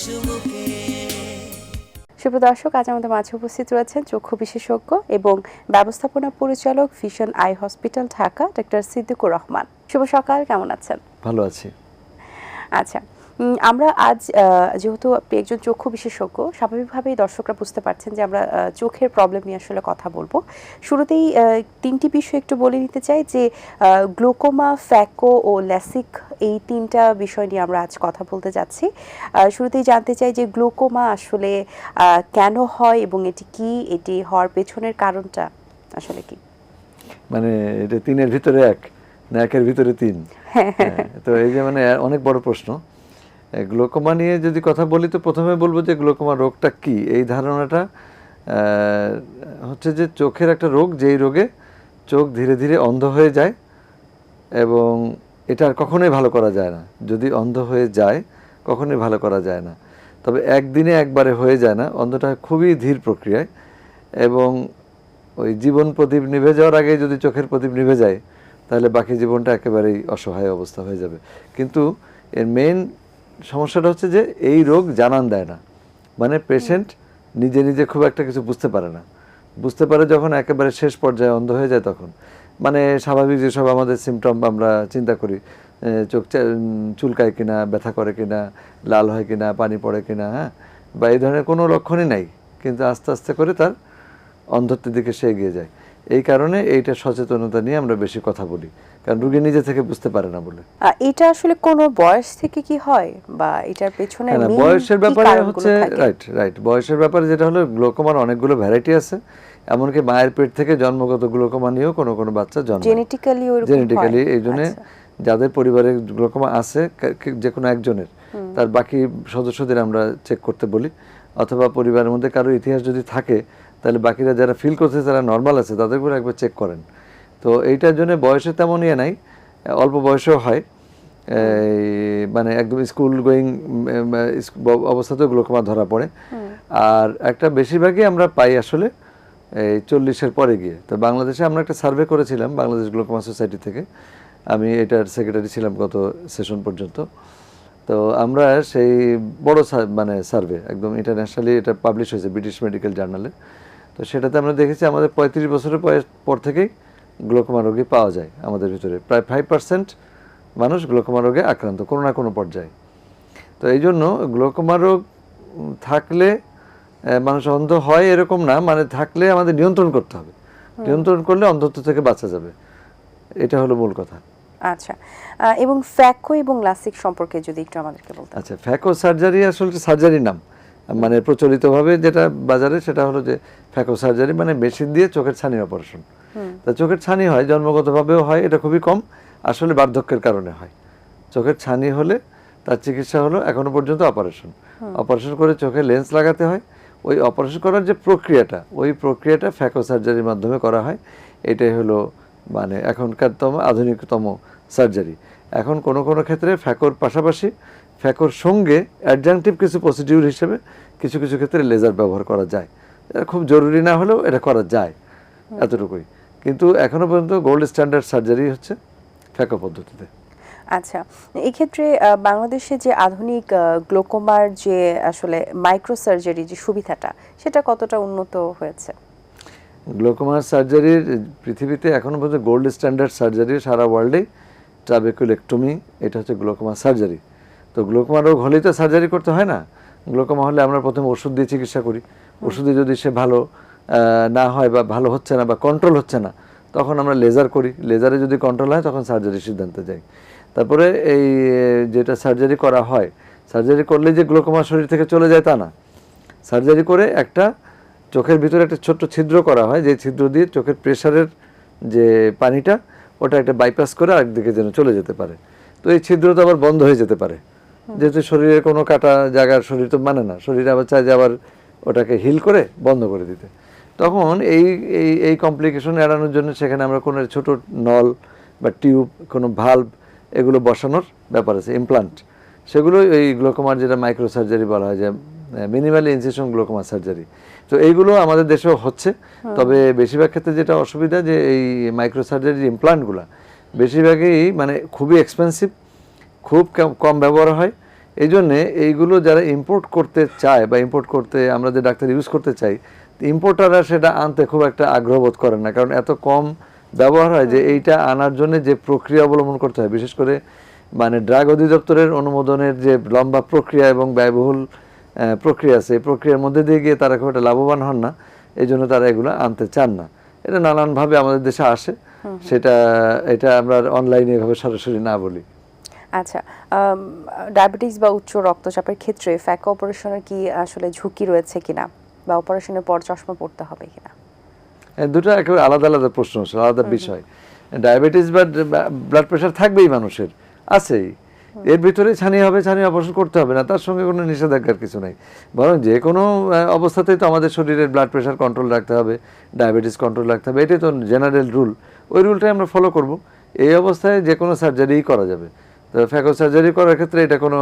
শুভ দর্শক, আজ আমাদের মাঝে উপস্থিত রয়েছেন চক্ষু বিশেষজ্ঞ এবং ব্যবস্থাপনা পরিচালক vision eye hospital Dhaka doctor Siddiqur Rahman. শুভ সকাল, কেমন আছেন? ভালো আছি। আচ্ছা, আমরা আজ যেহেতু আপনি একজন চক্ষু বিশেষজ্ঞ, স্বাভাবিকভাবেই দর্শকরা বুঝতে পারছেন যে আমরা চোখের প্রবলেম নিয়ে আসলে কথা বলবো। শুরুতেই তিনটি বিষয় একটু বলে নিতে চাই যে গ্লোকোমা, ফ্যাকো ও ল্যাসিক, এই তিনটা বিষয় নিয়ে আমরা আজ কথা বলতে যাচ্ছি। শুরুতেই জানতে চাই যে গ্লোকোমা আসলে কেন হয় এবং এটি হওয়ার পেছনের কারণটা আসলে কি? মানে এটা তিনের ভিতরে এক না একের ভিতরে তিন? তো এই যে মানে অনেক বড় প্রশ্ন। গ্লোকোমা নিয়ে যদি কথা বলি তো প্রথমে বলবো যে গ্লোকোমা রোগটা কি। এই ধারণাটা হচ্ছে যে চোখের একটা রোগ, যেই রোগে চোখ ধীরে ধীরে অন্ধ হয়ে যায় এবং এটা আর কখনোই ভালো করা যায় না। যদি অন্ধ হয়ে যায় কখনোই ভালো করা যায় না, তবে একদিনে একবারে হয়ে যায় না। অন্ধটা খুবই ধীর প্রক্রিয়ায় এবং ওই জীবন প্রদীপ নিভে যাওয়ার আগে যদি চোখের প্রদীপ নিভে যায় তাহলে বাকি জীবনটা একেবারেই অসহায় অবস্থা হয়ে যাবে। কিন্তু এর মেইন সমস্যাটা হচ্ছে যে এই রোগ জানান দেয় না, মানে পেশেন্ট নিজে নিজে খুব একটা কিছু বুঝতে পারে না। বুঝতে পারে যখন একেবারে শেষ পর্যায়ে অন্ধ হয়ে যায় তখন। মানে স্বাভাবিক যেসব আমাদের সিমটম আমরা চিন্তা করি, চোখ চুলকায় কিনা, ব্যথা করে কিনা, লাল হয় কিনা, পানি পড়ে কিনা, হ্যাঁ, বা এই ধরনের কোনো লক্ষণই নাই, কিন্তু আস্তে আস্তে করে তার অন্ধত্বের দিকে সে এগিয়ে যায়। এই কারণে এইটা সচেতনতা নিয়ে আমরা বেশি কথা বলি, কারণ রোগী নিজে থেকে বুঝতে পারে না বলে। এটা আসলে কোন বয়স থেকে কি হয় বা এটার পেছনে বয়সের ব্যাপারে হচ্ছে রাইট বয়সের ব্যাপারে যেটা হলো, গ্লোকোমার অনেকগুলো ভ্যারাইটি আছে। এমনকি মায়ের পেট থেকে জন্মগত গ্লোকোমা নিয়েও কোনো কোনো বাচ্চা জন্মায় জেনেটিক্যালি। এই জন্য যাদের পরিবারে গ্লোকোমা আছে যে কোনো একজনের, তার বাকি সদস্যদের আমরা চেক করতে বলি, অথবা পরিবারের মধ্যে কারো ইতিহাস যদি থাকে তাহলে বাকিরা যারা ফিল করছে তারা নর্মাল আছে তাদের উপর একবার চেক করেন। তো এইটার জন্য বয়সে তেমন ইয়ে নাই, অল্প বয়সেও হয়। মানে একদম স্কুল গোয়িং অবস্থাতেও গ্লোকোমা ধরা পড়ে। আর একটা বেশিরভাগই আমরা পাই আসলে এই 40-এর পরে গিয়ে। তো বাংলাদেশে আমরা একটা সার্ভে করেছিলাম বাংলাদেশ গ্লোকোমা সোসাইটি থেকে, আমি এটার সেক্রেটারি ছিলাম গত সেশন পর্যন্ত। তো আমরা সেই বড় মানে সার্ভে একদম ইন্টারন্যাশনালি এটা পাবলিশ হয়েছে ব্রিটিশ মেডিকেল জার্নালে। তো সেটাতে আমরা দেখেছি আমাদের 35 বছরের পর থেকেই গ্লোকোমা রোগী পাওয়া যায় আমাদের ভিতরে। প্রায় 5% মানুষ গ্লোকোমা রোগে আক্রান্ত কোনো না কোনো পর্যায়ে। তো এই জন্য গ্লোকোমা রোগ থাকলে মানুষ অন্ধ হয় এরকম না, মানে থাকলে আমাদের নিয়ন্ত্রণ করতে হবে। নিয়ন্ত্রণ করলে অন্ধত্ব থেকে বাঁচা যাবে, এটা হলো মূল কথা। আচ্ছা, এবং ফ্যাকো এবং লাসিক সম্পর্কে যদি একটু আমাদেরকে বলতেন। আচ্ছা, ফ্যাকো সার্জারি আসলে সার্জারি নাম, মানে প্রচলিতভাবে যেটা বাজারে সেটা হলো যে ফ্যাকো সার্জারি, মানে মেশিন দিয়ে চোখের ছানি অপারেশন। তা চোখের ছানি হয়, জন্মগতভাবেও হয়, এটা খুবই কম, আসলে বার্ধক্যের কারণে হয়। চোখের ছানি হলে তার চিকিৎসা হলো এখনো পর্যন্ত অপারেশন। অপারেশন করে চোখে লেন্স লাগাতে হয়। ওই অপারেশন করার যে প্রক্রিয়াটা, ওই প্রক্রিয়াটা ফ্যাকো সার্জারির মাধ্যমে করা হয়। এটাই হলো মানে এখনকার আধুনিকতম সার্জারি। এখন কোনো কোনো ক্ষেত্রে ফ্যাকোর পাশাপাশি ফ্যাকোর সঙ্গে অ্যাডজাংটিভ কিছু প্রসিডিউর হিসেবে কিছু কিছু ক্ষেত্রে লেজার ব্যবহার করা যায়। এটা খুব জরুরি না হলেও এটা করা যায়, এতটুকুই। কিন্তু এখনো পর্যন্ত গোল্ড স্ট্যান্ডার্ড সার্জারি হচ্ছে ফ্যাকো পদ্ধতিতে। আচ্ছা, এই ক্ষেত্রে বাংলাদেশে যে আধুনিক গ্লোকোমার যে আসলে মাইক্রো সার্জারি যে সুবিধাটা, সেটা কতটা উন্নত হয়েছে? গ্লোকোমার সার্জারির পৃথিবীতে এখনো পর্যন্ত গোল্ড স্ট্যান্ডার্ড সার্জারি সারা ওয়ার্ল্ডেই ট্রাবেকুলেক্টমি, এটা হচ্ছে গ্লোকোমা সার্জারি। তো গ্লোকোমা রোগ হলেই তো সার্জারি করতে হয় না। গ্লোকোমা হলে আমরা প্রথমে ওষুধ দিয়ে চিকিৎসা করি। ওষুধে যদি সে ভালো না হয় বা ভালো হচ্ছে না বা কন্ট্রোল হচ্ছে না, তখন আমরা লেজার করি। লেজারে যদি কন্ট্রোল হয় তখন সার্জারির সিদ্ধান্তে যাই। তারপরে এই যেটা সার্জারি করা হয়, সার্জারি করলে যে গ্লোকোমা শরীর থেকে চলে যায় তা না। সার্জারি করে একটা চোখের ভিতরে একটা ছোট্ট ছিদ্র করা হয়, যে ছিদ্র দিয়ে চোখের প্রেশারের যে পানিটা ওটা একটা বাইপাস করে আরেকদিকে যেন চলে যেতে পারে। তো এই ছিদ্র তো আবার বন্ধ হয়ে যেতে পারে, যেহেতু শরীরের কোনো কাটা জায়গার শরীর তো মানে না, শরীর আবার চায় যে আবার ওটাকে হিল করে বন্ধ করে দিতে। তখন এই এই এই কমপ্লিকেশন এড়ানোর জন্য সেখানে আমরা কোনো ছোট নল বা টিউব, কোনো ভাল্ব, এগুলো বসানোর ব্যাপার আছে, ইমপ্লান্ট। সেগুলো এই গ্লোকোমার যেটা মাইক্রো সার্জারি বলা হয়, যে মিনিমালি ইনসিশন গ্লোকোমা সার্জারি। তো এইগুলো আমাদের দেশেও হচ্ছে। তবে বেশিরভাগ ক্ষেত্রে যেটা অসুবিধা, যে এই মাইক্রো সার্জারির ইমপ্লান্টগুলো বেশিরভাগই মানে খুবই এক্সপেন্সিভ, খুব কম ব্যবহার হয় এই জন্যে এইগুলো যারা ইম্পোর্ট করতে চায় বা ইম্পোর্ট করতে আমরা যে ডাক্তার ইউজ করতে চাই, ইম্পোর্টাররা সেটা আনতে খুব একটা আগ্রহ বোধ করেন না, কারণ এত কম ব্যবহার হয় যে এইটা আনার জন্য যে প্রক্রিয়া অবলম্বন করতে হয়, বিশেষ করে মানে ড্রাগ অধিদপ্তরের অনুমোদনের যে লম্বা প্রক্রিয়া এবং ব্যয়বহুল প্রক্রিয়া আছে, এই প্রক্রিয়ার মধ্যে দিয়ে গিয়ে তারা খুব একটা লাভবান হন না, এই জন্য তারা এগুলো আনতে চান না। এটা নানানভাবে আমাদের দেশে আসে, এটা আমরা অনলাইনে এভাবে সরাসরি না বলি। আচ্ছা, ডায়াবেটিস বা উচ্চ রক্তচাপের ক্ষেত্রে ফ্যাকো অপারেশনের কি আসলে ঝুঁকি রয়েছে কিনা, বা অপারেশনের পর চশমা পড়তে হবে কিনা? দুটো একেবারে আলাদা আলাদা প্রশ্ন, আলাদা বিষয়। ডায়াবেটিস বা ব্লাড প্রেশার থাকবেই মানুষের, আছেই, এর ভিতরে ছানি হবে, ছানি অপারেশন করতে হবে না, তার সঙ্গে কোনো নিষেধাজ্ঞার কিছু নেই। বরং যে কোনো অবস্থাতেই তো আমাদের শরীরের ব্লাড প্রেশার কন্ট্রোল রাখতে হবে, ডায়াবেটিস কন্ট্রোল রাখতে হবে, এটাই তো জেনারেল রুল। ওই রুলটাই আমরা ফলো করব। এই অবস্থায় যে কোনো সার্জারিই করা যাবে। তো ফ্যাকো সার্জারি করার ক্ষেত্রে এটা কোনো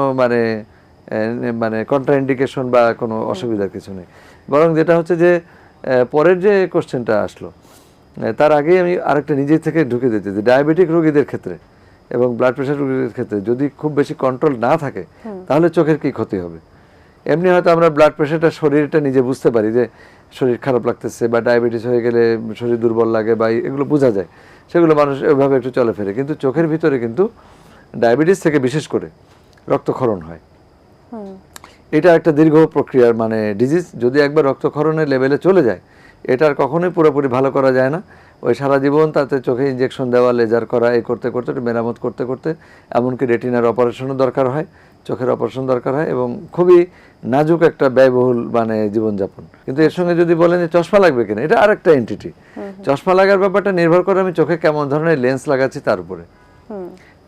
মানে কন্ট্রাইন্ডিকেশন বা কোনো অসুবিধার কিছু নেই। বরং যেটা হচ্ছে যে পরের যে কোশ্চেনটা আসলো, তার আগেই আমি আরেকটা নিজে থেকে ঢুকে দিতে, যে ডায়াবেটিক রোগীদের ক্ষেত্রে এবং ব্লাড প্রেশার রোগীদের ক্ষেত্রে যদি খুব বেশি কন্ট্রোল না থাকে, তাহলে চোখের কি ক্ষতি হবে। এমনি হয়তো আমরা ব্লাড প্রেশারটা, শরীরটা নিজে বুঝতে পারি যে শরীর খারাপ লাগতেছে বা ডায়াবেটিস হয়ে গেলে শরীর দুর্বল লাগে বা এগুলো বোঝা যায়, সেগুলো মানুষ এভাবে একটু চলে ফেরে। কিন্তু চোখের ভিতরে কিন্তু ডায়াবেটিস থেকে বিশেষ করে রক্তক্ষরণ হয়। এটা একটা দীর্ঘ প্রক্রিয়ার মানে ডিজিজ। যদি একবার রক্তক্ষরণের লেভেলে চলে যায়, এটা আর কখনোই পুরোপুরি ভালো করা যায় না। ওই সারা জীবন তাতে চোখে ইঞ্জেকশন দেওয়া, লেজার করা, এই করতে করতে, মেরামত করতে করতে, এমনকি রেটিনার অপারেশনও দরকার হয়, চোখের অপারেশন দরকার হয়, এবং খুবই নাজুক একটা ব্যয়বহুল মানে জীবনযাপন। কিন্তু এর সঙ্গে যদি বলেন যে চশমা লাগবে কিনা, এটা আরেকটা এন্টিটি। চশমা লাগার ব্যাপারটা নির্ভর করে আমি চোখে কেমন ধরনের লেন্স লাগাচ্ছি তার উপরে।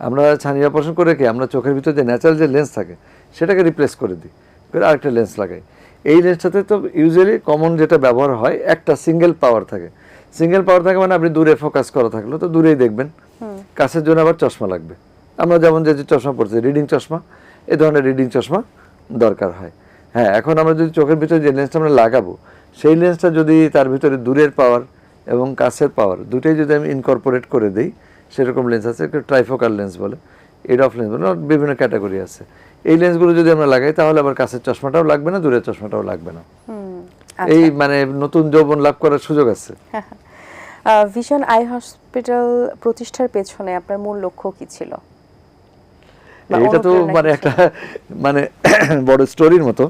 আমরা ছানি অপারেশন করে কি আমরা চোখের ভিতরে যে ন্যাচারাল যে লেন্স থাকে সেটাকে রিপ্লেস করে দিই, করে আরেকটা লেন্স লাগাই। এই লেন্সটাতে তো ইউজুয়ালি কমন যেটা ব্যবহার হয়, একটা সিঙ্গেল পাওয়ার থাকে। সিঙ্গেল পাওয়ার থাকে মানে আপনি দূরে ফোকাস করা থাকলো তো দূরেই দেখবেন, কাছের জন্য আবার চশমা লাগবে। আমরা যেমন যে চশমা পড়ছি, রিডিং চশমা, এই ধরনের রিডিং চশমা দরকার হয়। হ্যাঁ, এখন আমরা যদি চোখের ভিতরে যে লেন্সটা আমরা লাগাবো, সেই লেন্সটা যদি তার ভিতরে দূরের পাওয়ার এবং কাছের পাওয়ার দুটোই যদি আমি ইনকর্পোরেট করে দিই, সেরকম লেন্স আছে, ট্রাইফোকাল লেন্স বলে, এড অফ লেন্স বলে, বিভিন্ন ক্যাটাগরি আছে। এই লেন্সগুলো যদি আমরা লাগাই, তাহলে আবার কাছের চশমাটাও লাগবে না, দূরের চশমাটাও লাগবে না। এই মানে নতুন যৌবন লাভ করার সুযোগ আছে। ভিশন আই হসপিটাল প্রতিষ্ঠার পেছনে আপনার মূল লক্ষ্য কি ছিল? এটা তো মানে একটা মানে বড় স্টোরির মতো।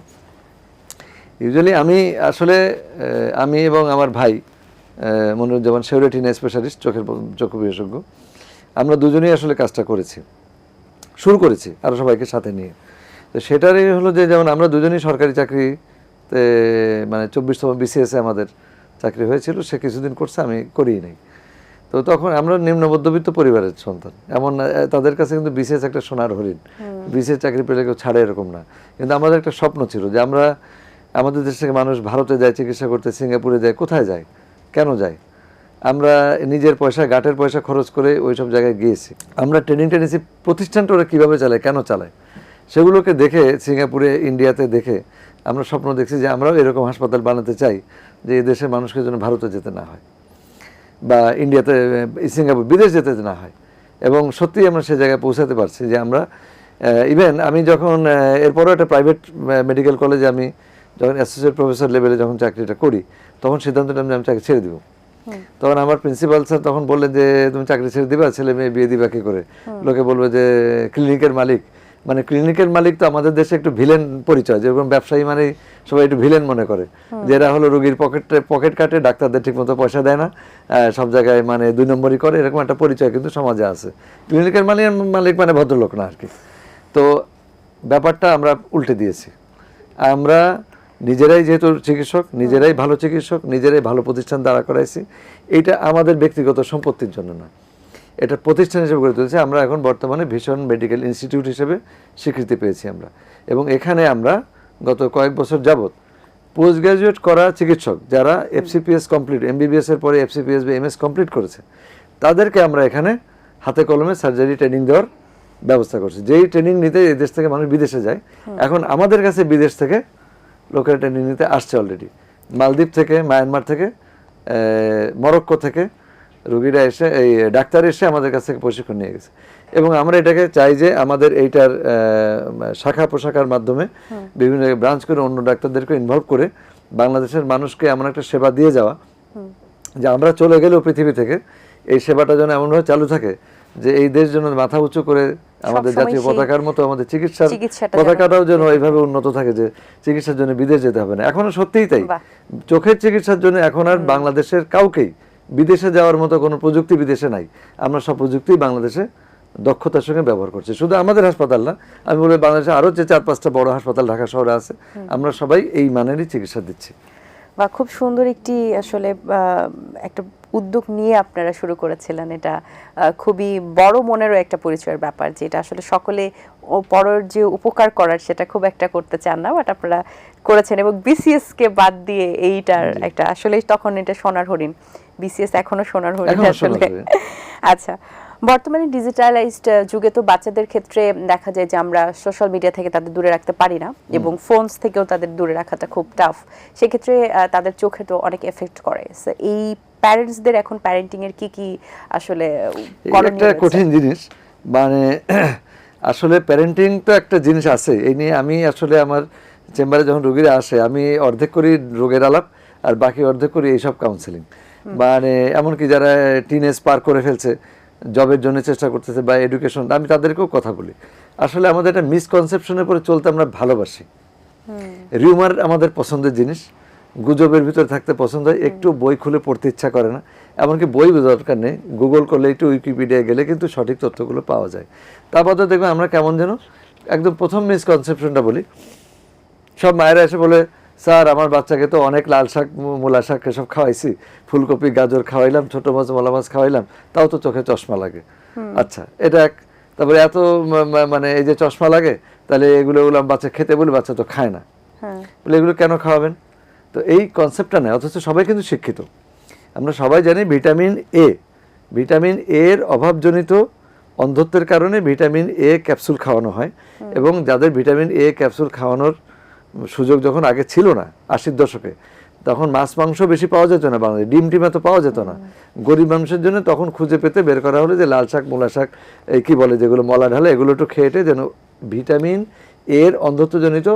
ইউজুয়ালি আমি আসলে আমি এবং আমার ভাই মনিরুজ্জামান, সে রেটিনা স্পেশালিস্ট, চক্ষু বিশেষজ্ঞ, আমরা দুজনেই আসলে কাজটা শুরু করেছি আরো সবাইকে সাথে নিয়ে। তো সেটারই হলো যে, যেমন আমরা দুজনেই সরকারি চাকরিতে মানে 24তম BCS এ আমাদের চাকরি হয়েছিল, সে কিছুদিন করছে, আমি করিই নাই। তো তখন আমরা নিম্ন মধ্যবিত্ত পরিবারের সন্তান, এমন তাদের কাছে কিন্তু BCS একটা সোনার হরিণ, BCS চাকরি পেলে কেউ ছাড়ে এরকম না। কিন্তু আমাদের একটা স্বপ্ন ছিল যে আমরা, আমাদের দেশ থেকে মানুষ ভারতে যায় চিকিৎসা করতে, সিঙ্গাপুরে যায়, কোথায় যায়, কেন যায়? আমরা নিজের পয়সা, গাটের পয়সা খরচ করে ওই সব জায়গায় গিয়েছি। আমরা ট্রেনিং টেনেছি, প্রতিষ্ঠানটা ওরা কীভাবে চালায়, কেন চালায়, সেগুলোকে দেখে, সিঙ্গাপুরে, ইন্ডিয়াতে দেখে আমরা স্বপ্ন দেখছি যে আমরাও এরকম হাসপাতাল বানাতে চাই, যে এই দেশের মানুষকে যেন ভারতে যেতে না হয় বা ইন্ডিয়াতে, সিঙ্গাপুর, বিদেশ যেতে না হয়। এবং সত্যিই আমরা সে জায়গায় পৌঁছাতে পারছি যে আমরা ইভেন আমি যখন এরপরও একটা প্রাইভেট মেডিকেল কলেজে আমি যখন অ্যাসোসিয়েট প্রফেসর লেভেলে যখন চাকরিটা করি, তখন সিদ্ধান্ত নিলাম যে আমি চাকরি ছেড়ে দিব। তখন আমার প্রিন্সিপাল স্যার তখন বললেন যে তুমি চাকরি ছেড়ে দিবা, ছেলে মেয়ে বিয়ে দিবা কি করে, লোকে বলবে যে ক্লিনিকের মালিক। মানে ক্লিনিকের মালিক তো আমাদের দেশে একটু ভিলেন পরিচয়, যেরকম ব্যবসায়ী মানে সবাই একটু ভিলেন মনে করে, যেটা হলো রোগীর পকেট কাটে, ডাক্তারদের ঠিকমতো পয়সা দেয় না, সব জায়গায় মানে 2 নম্বরই করে, এরকম একটা পরিচয় কিন্তু সমাজে আছে। ক্লিনিকের মালিক মানে ভদ্রলোক না আর কি। তো ব্যাপারটা আমরা উল্টে দিয়েছি। আমরা নিজেরাই যেহেতু চিকিৎসক, নিজেরাই ভালো চিকিৎসক, নিজেরাই ভালো প্রতিষ্ঠান দাঁড়া করাইছি। এটা আমাদের ব্যক্তিগত সম্পত্তির জন্য না, এটা প্রতিষ্ঠান হিসেবে গড়ে তুলেছে। আমরা এখন বর্তমানে ভিশন মেডিকেল ইনস্টিটিউট হিসেবে স্বীকৃতি পেয়েছি আমরা, এবং এখানে আমরা গত কয়েক বছর যাবত পোস্ট গ্রাজুয়েট করা চিকিৎসক যারা FCPS কমপ্লিট, MBBS এর পরে FCPS বা MS কমপ্লিট করেছে, তাদেরকে আমরা এখানে হাতে কলমে সার্জারি ট্রেনিং দেওয়ার ব্যবস্থা করছি। যেই ট্রেনিং নিতে এই দেশ থেকে মানুষ বিদেশে যায়, এখন আমাদের কাছে বিদেশ থেকে লোকেরা ট্রেনিং নিতে আসছে অলরেডি। মালদ্বীপ থেকে, মায়ানমার থেকে, মরক্কো থেকে, রোগীরা এসে এই ডাক্তার এসে আমাদের কাছ থেকে প্রশিক্ষণ নিয়ে গেছে, এবং আমরা এটাকে চাই যে আমাদের এইটার শাখা প্রশাখার মাধ্যমে বিভিন্ন ব্রাঞ্চ করে অন্য ডাক্তারদেরকে ইনভলভ করে বাংলাদেশের মানুষকে এমন একটা সেবা দিয়ে যাওয়া যে আমরা চলে গেলেও পৃথিবী থেকে এই সেবাটা যেন এমনভাবে চালু থাকে যে এই দেশ যেন মাথা উঁচু করে আমাদের জাতীয় পতাকার মতো আমাদের চিকিৎসার পতাকাটাও যেন এইভাবে উন্নত থাকে যে চিকিৎসার জন্য বিদেশ যেতে হবে না। এখনো সত্যিই তাই, চোখের চিকিৎসার জন্য এখন আর বাংলাদেশের কাউকেই বিদেশে যাওয়ার মতো কোনো প্রযুক্তি বিদেশে নাই। আমরা সব প্রযুক্তি বাংলাদেশে দক্ষতার সঙ্গে ব্যবহার করছি। শুধু আমাদের হাসপাতাল না, আমি বলি বাংলাদেশে আরো যে 4-5টা বড় হাসপাতাল ঢাকা শহরে আছে, আমরা সবাই এই মানেরই চিকিৎসা দিচ্ছি। বা খুব সুন্দর একটি আসলে একটা উদ্যোগ নিয়ে আপনারা শুরু করেছিলেন। এটা খুবই বড় মনেরও একটা পরিচয়ের ব্যাপার, যেটা আসলে সকলে পরের যে উপকার করার সেটা খুব একটা করতে চান না, বাট আপনারা করেছেন। এবং বিসিএস কে বাদ দিয়ে এইটার একটা আসলে তখন এটা সোনার হরিণ, বিসিএস এখনো সোনার হরিণ আসলে। আচ্ছা, বর্তমানে ডিজিটালাইজড যুগে তো বাচ্চাদের ক্ষেত্রে দেখা যায় যে আমরা সোশ্যাল মিডিয়া থেকে তাদের দূরে রাখতে পারি না, এবং ফোনস থেকেও তাদের দূরে রাখাটা খুব টাফ। সেক্ষেত্রে তাদের চোখে তো অনেক এফেক্ট করে। এই প্যারেন্টসদের এখন প্যারেন্টিং এর কি কি আসলে একটা কঠিন জিনিস, মানে আসলে প্যারেন্টিং তো একটা জিনিস আছে, এই নিয়ে আমি আসলে আমার চেম্বারে যখন রোগীরা আসে আমি অর্ধেক করি রোগের আলাপ আর বাকি অর্ধেক করি এইসব কাউন্সেলিং। মানে এমনকি যারা টিনেজ পার করে ফেলছে, জবের জন্য চেষ্টা করতেছে বা এডুকেশন, আমি তাদেরকেও কথা বলি। আসলে আমাদের একটা মিসকনসেপশনের উপরে চলতে আমরা ভালোবাসি। রিউমার আমাদের পছন্দের জিনিস, গুজবের ভিতরে থাকতে পছন্দ হয়, একটু বই খুলে পড়তে ইচ্ছা করে না। এমনকি বই দরকার নেই, গুগল করলে একটু উইকিপিডিয়া গেলে কিন্তু সঠিক তথ্যগুলো পাওয়া যায়। তারপর তো দেখবেন আমরা কেমন যেন একদম প্রথম মিসকনসেপশনটা বলি, সব মায়েরা এসে বলে স্যার আমার বাচ্চাকে তো অনেক লাল শাক মূলা শাক এসব খাওয়াইছি, ফুলকপি গাজর খাওয়াইলাম, ছোট মাছ মলা মাছ খাওয়াইলাম, তাও তো চোখে চশমা লাগে। আচ্ছা, এটা এক। তারপরে এত মানে এই যে চশমা লাগে, তাহলে এগুলো বাচ্চা খেতে বলে, বাচ্চা তো খায় না, বলে এগুলো কেন খাওয়াবেন? তো এই কনসেপ্টটা নেই, অথচ সবাই কিন্তু শিক্ষিত। আমরা সবাই জানি ভিটামিন এর অভাবজনিত অন্ধত্বের কারণে ভিটামিন এ ক্যাপসুল খাওয়ানো হয়, এবং যাদের ভিটামিন এ ক্যাপসুল খাওয়ানোর সুযোগ যখন আগে ছিল না 80-র দশকে, তখন মাছ মাংস বেশি পাওয়া যেত না বাংলাদেশে, ডিম টিম এত পাওয়া যেত না। গরিব মানুষের জন্য তখন খুঁজে পেতে বের করা হলো যে লাল শাক মূলা শাক, এই কি বলে যেগুলো মলা ঢালে, এগুলো একটু খেয়েটে যেন ভিটামিন এর অন্ধত্বজনিত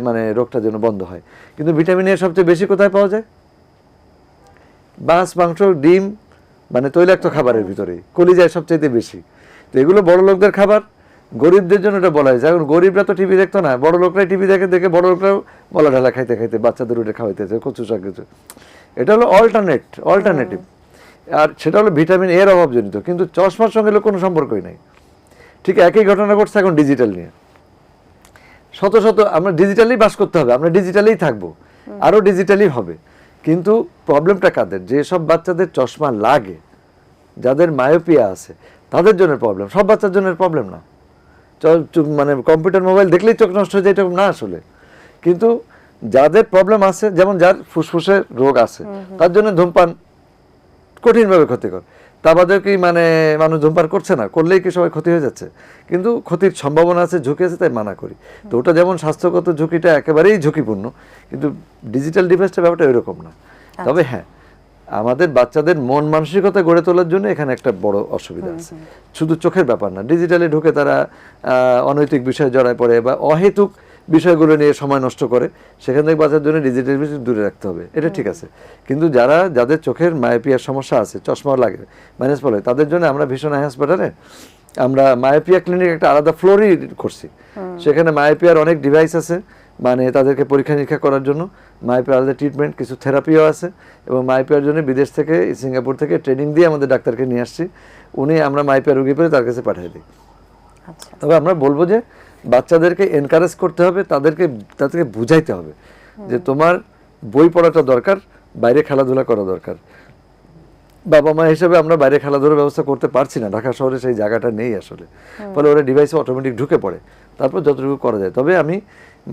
মানে রোগটা যেন বন্ধ হয়। কিন্তু ভিটামিন এ সবচেয়ে বেশি কোথায় পাওয়া যায়? মাছ মাংস ডিম, মানে তৈলাক্ত খাবারের ভিতরেই, কলিজায় সবচেয়ে বেশি। তো এগুলো বড় লোকদের খাবার, গরিবদের জন্য এটা বলা হয়েছে। এখন গরিবরা তো টিভি দেখতো না, বড় লোকরাই টিভি দেখে দেখে বড় লোকরাও মলা ঢালা খাইতে খাইতে বাচ্চাদের উঠে খাওয়াইতেছে কচু শাক কিছু। এটা হলো অল্টারনেটিভ, আর সেটা হলো ভিটামিন এর অভাবজনিত। কিন্তু চশমার সঙ্গে কোনো সম্পর্কই নাই। ঠিক একই ঘটনা ঘটছে এখন ডিজিটাল নিয়ে। শত শত আমরা ডিজিটালি বাস করতে হবে, আমরা ডিজিটালেই থাকবো, আরো ডিজিটালি হবে। কিন্তু প্রবলেমটা কাদের? যেসব বাচ্চাদের চশমা লাগে, যাদের মায়োপিয়া আছে, তাদের জন্য প্রবলেম, সব বাচ্চার জন্য প্রবলেম না। মানে কম্পিউটার মোবাইল দেখলেই চোখ নষ্ট হয়ে যায় এরকম না আসলে। কিন্তু যাদের প্রবলেম আছে, যেমন যার ফুসফুসের রোগ আছে, তার জন্য ধূমপান কঠিনভাবে ক্ষতিকর। তা বাদেও কি মানে মানুষ ধূমপান করছে না, করলেই কি সবাই ক্ষতি হয়ে যাচ্ছে? কিন্তু ক্ষতির সম্ভাবনা আছে, ঝুঁকি আছে, তাই মানা করি। তো ওটা যেমন স্বাস্থ্যগত ঝুঁকিটা একেবারেই ঝুঁকিপূর্ণ, কিন্তু ডিজিটাল ডিভাইসটা ব্যাপারটা এরকম না। তবে হ্যাঁ, আমাদের বাচ্চাদের মন মানসিকতা গড়ে তোলার জন্য এখানে একটা বড় অসুবিধা আছে। শুধু চোখের ব্যাপার না, ডিজিটালে ঢুকে তারা অনৈতিক বিষয়ে জড়ায় পড়ে বা অহেতুক বিষয়গুলো নিয়ে সময় নষ্ট করে, সেখান থেকে বাঁচার জন্য ডিজিটাল বিষয় দূরে রাখতে হবে, এটা ঠিক আছে। কিন্তু যাদের চোখের মায়োপিয়ার সমস্যা আছে, চশমা লাগে, ম্যানেজ বলে, তাদের জন্য আমরা ভীষণ হাসপাতালে আমরা মায়োপিয়া ক্লিনিক একটা আলাদা ফ্লোরই করছি। সেখানে মায়োপিয়ার অনেক ডিভাইস আছে, মানে তাদেরকে পরীক্ষা নিরীক্ষা করার জন্য। মায়োপিয়া আলাদা ট্রিটমেন্ট, কিছু থেরাপিও আছে, এবং মায়োপিয়ার জন্য বিদেশ থেকে, সিঙ্গাপুর থেকে ট্রেনিং দিয়ে আমাদের ডাক্তারকে নিয়ে আসছি। আমরা মায়োপিয়া রোগী পেলে তার কাছে পাঠিয়ে দিই। তবে আমরা বলবো যে বাচ্চাদেরকে এনকারেজ করতে হবে, তাদেরকে বুঝাইতে হবে যে তোমার বই পড়াটা দরকার, বাইরে খেলাধুলা করা দরকার। বাবা মা হিসেবে আমরা বাইরে খেলাধুলার ব্যবস্থা করতে পারছি না, ঢাকা শহরে সেই জায়গাটা নেই আসলে। ফলে ওরা ডিভাইসে অটোমেটিক ঢুকে পড়ে, তারপর যতটুকু করা যায়। তবে আমি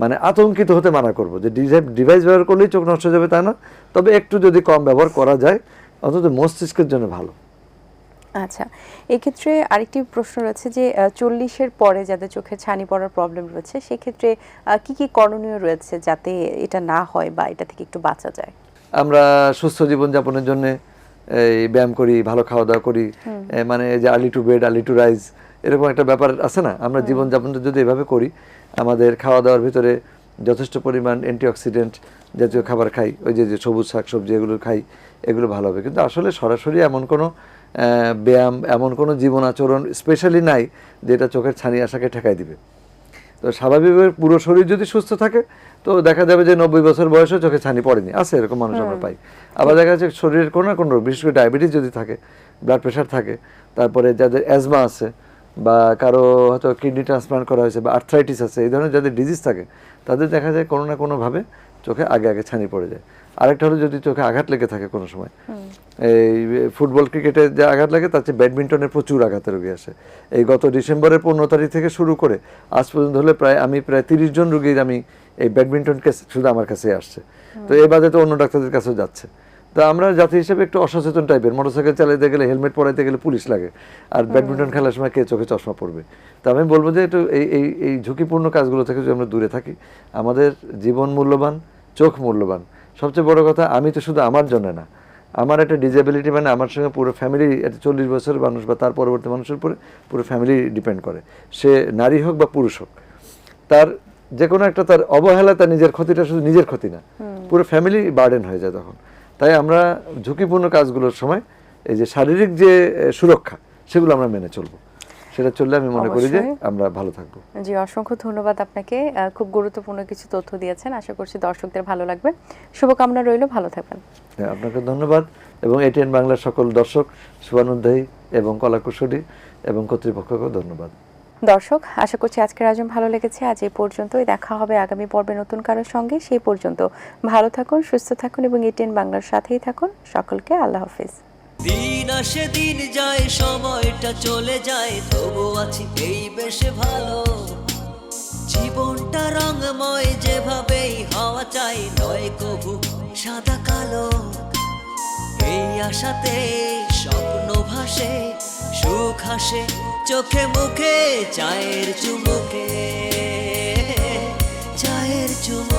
মানে আতঙ্কিত হতে মানা করবো যে ডিভাইস ব্যবহার করলেই চোখ নষ্ট হয়ে যাবে তা না, তবে একটু যদি কম ব্যবহার করা যায়, অন্তত মস্তিষ্কের জন্য ভালো। আচ্ছা, এক্ষেত্রে আরেকটি প্রশ্ন রয়েছে যে 40-এর পরে যাদের চোখে ছানি পড়ার প্রবলেম রয়েছে, সেক্ষেত্রে কি কি করণীয় রয়েছে যাতে এটা না হয় বা এটা থেকে একটু বাঁচা যায়? আমরা সুস্থ জীবনযাপনের জন্য এই ব্যায়াম করি, ভালো খাওয়া দাওয়া করি, মানে যে early to bed early to rise, এরকম একটা ব্যাপার আছে না, আমরা জীবনযাপনটা যদি এভাবে করি, আমাদের খাওয়া দাওয়ার ভিতরে যথেষ্ট পরিমাণ অ্যান্টিঅক্সিডেন্ট জাতীয় খাবার খাই, ওই যে যে সবুজ শাকসবজি এগুলো খাই, এগুলো ভালো হবে। কিন্তু আসলে সরাসরি এমন কোনো ব্যায়াম, এমন কোনো জীবন আচরণ স্পেশালি নাই যেটা চোখের ছানি আসাকে ঠেকাই দিবে। তো স্বাভাবিকভাবে পুরো শরীর যদি সুস্থ থাকে তো দেখা যাবে যে 90 বছর বয়সে চোখে ছানি পড়েনি, আছে এরকম মানুষ আমরা পাই। আবার দেখা যাচ্ছে শরীরের কোনো না কোনো রোগ, বিশেষ করে ডায়াবেটিস যদি থাকে, ব্লাড প্রেশার থাকে, তারপরে যাদের অ্যাজমা আছে বা কারো হয়তো কিডনি ট্রান্সপ্লান্ট করা হয়েছে বা আর্থ্রাইটিস আছে, এই ধরনের যাদের ডিজিজ থাকে তাদের দেখা যায় কোনো না কোনোভাবে চোখে আগে আগে ছানি পড়ে যায়। আরেকটা হলো যদি চোখে আঘাত লেগে থাকে কোনো সময়, এই ফুটবল ক্রিকেটে যে আঘাত লাগে তার চেয়ে ব্যাডমিন্টনের প্রচুর আঘাতের রোগী আসে। এই গত ডিসেম্বরের 15 তারিখ থেকে শুরু করে আজ পর্যন্ত হলে আমি প্রায় 30 জন রোগীর আমি এই ব্যাডমিন্টন কেস শুধু আমার কাছে আসছে। তো এই বাদে তো অন্য ডাক্তারদের কাছেও যাচ্ছে। তো আমরা জাতি হিসেবে একটু অসচেতন টাইপের, মোটরসাইকেল চালাতে গেলে হেলমেট পরাইতে গেলে পুলিশ লাগে, আর ব্যাডমিন্টন খেলার সময় কে চোখে চশমা পড়বে। তো আমি বলবো যে একটু এই ঝুঁকিপূর্ণ কাজগুলো থেকে যদি আমরা দূরে থাকি, আমাদের জীবন মূল্যবান, চোখ মূল্যবান। সবচেয়ে বড় কথা, আমি তো শুধু আমার জন্য না, আমার একটা ডিসেবিলিটি মানে আমার সঙ্গে পুরো ফ্যামিলি, একটা 40 বছরের মানুষ বা তার পরবর্তী মানুষের উপরে পুরো ফ্যামিলি ডিপেন্ড করে, সে নারী হোক বা পুরুষ হোক। তার যে কোনো একটা তার অবহেলা, তার নিজের ক্ষতিটা শুধু নিজের ক্ষতি না, পুরো ফ্যামিলি বার্ডেন হয়ে যায় তখন। তাই আমরা ঝুঁকিপূর্ণ কাজগুলোর সময় এই যে শারীরিক যে সুরক্ষা, সেগুলো আমরা মেনে চলবো, সেটা চললে আমি মনে করি যে আমরা ভালো থাকবো। জি, অসংখ্য ধন্যবাদ আপনাকে, খুব গুরুত্বপূর্ণ কিছু তথ্য দিয়েছেন, আশা করছি দর্শকদের ভালো লাগবে। শুভকামনা রইল, ভালো থাকবেন। আপনাকে ধন্যবাদ, এবং এটিএন বাংলার সকল দর্শক, শুভানুধ্যায়ী এবং কলাকুশলী এবং কর্তৃপক্ষকেও ধন্যবাদ। দর্শক, আশা করছি আজকের আয়োজন ভালো লেগেছে। আজ এই পর্যন্তই, দেখা হবে আগামী পর্বে নতুন কারোর সঙ্গে। সেই পর্যন্ত ভালো থাকুন, সুস্থ থাকুন এবং এটিএন বাংলার সাথেই থাকুন। সকলকে আল্লাহ হাফেজ। দিন আসে দিন যায়, সময়টা চলে যায়, তবু আছি এই বেশ ভালো। জীবনটা রঙময়, যেভাবেই হওয়া চাই, নয় কভু সাদা কালো। এই আশাতে স্বপ্ন ভাসে, সুখ হাসে চোখে মুখে, চায়ের চুমুকে, চায়ের চুমুকে।